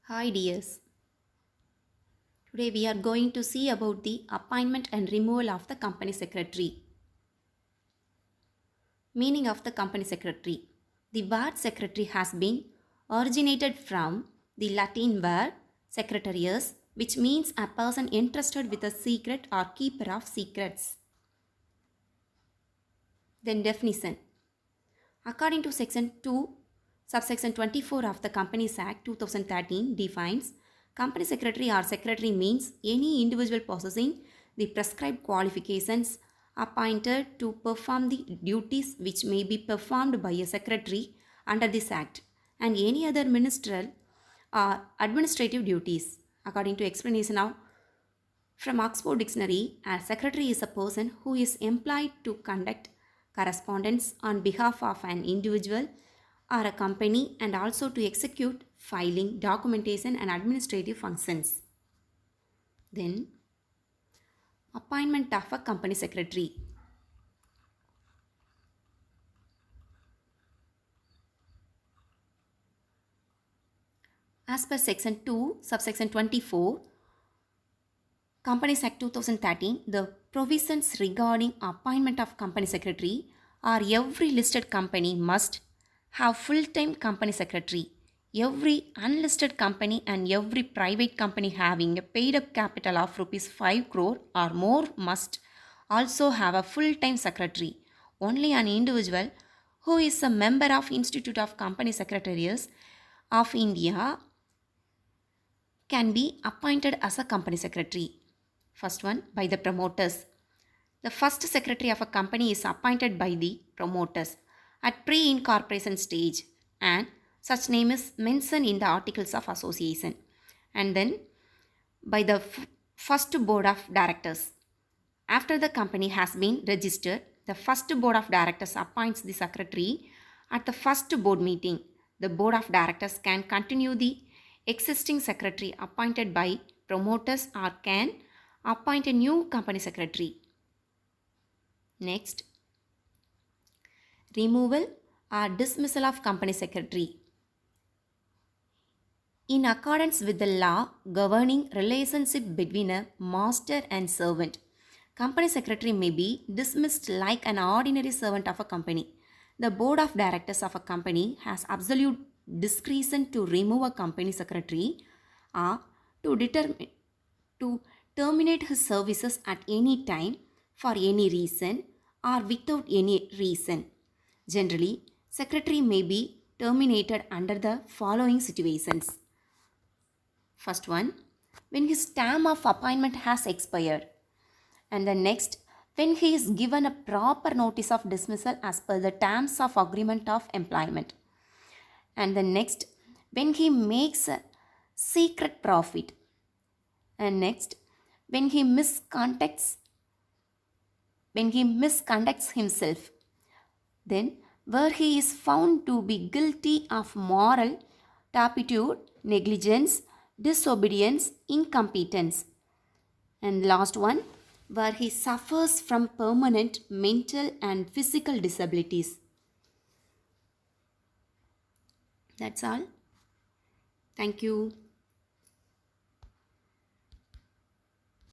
Hi dears. Today we are going to see about the appointment and removal of the company secretary. Meaning of the company secretary. The word secretary has been originated from the Latin word secretarius, which means a person entrusted with a secret or keeper of secrets. Then definition. According to section 2, subsection 24 of the Companies Act 2013 defines company secretary or secretary means any individual possessing the prescribed qualifications appointed to perform the duties which may be performed by a secretary under this act and any other ministerial or administrative duties. According to explanation of from Oxford Dictionary, a secretary is a person who is employed to conduct correspondence on behalf of an individual or a company and also to execute filing, documentation, and administrative functions. Then, appointment of a company secretary. As per section 2, subsection 24, Companies Act 2013, the provisions regarding appointment of company secretary are every listed company must have full-time company secretary. Every unlisted company and every private company having a paid-up capital of rupees 5 crore or more must also have a full-time secretary. Only an individual who is a member of Institute of Company Secretaries of India can be appointed as a company secretary. First one, by the promoters. The first secretary of a company is appointed by the promoters at pre-incorporation stage and such name is mentioned in the articles of association. And then by the first board of directors. After the company has been registered, the first board of directors appoints the secretary at the first board meeting. The board of directors can continue the existing secretary appointed by promoters or can appoint a new company secretary. Next, removal or dismissal of company secretary. In accordance with the law governing relationship between a master and servant, company secretary may be dismissed like an ordinary servant of a company. The board of directors of a company has absolute discretion to remove a company secretary or to terminate his services at any time for any reason or without any reason. Generally, secretary may be terminated under the following situations. First one, when his term of appointment has expired. And the next, when he is given a proper notice of dismissal as per the terms of agreement of employment. And the next, when he makes a secret profit. And next, when he misconducts himself. Then, where he is found to be guilty of moral turpitude, negligence, disobedience, incompetence. And last one, where he suffers from permanent mental and physical disabilities. That's all. Thank you.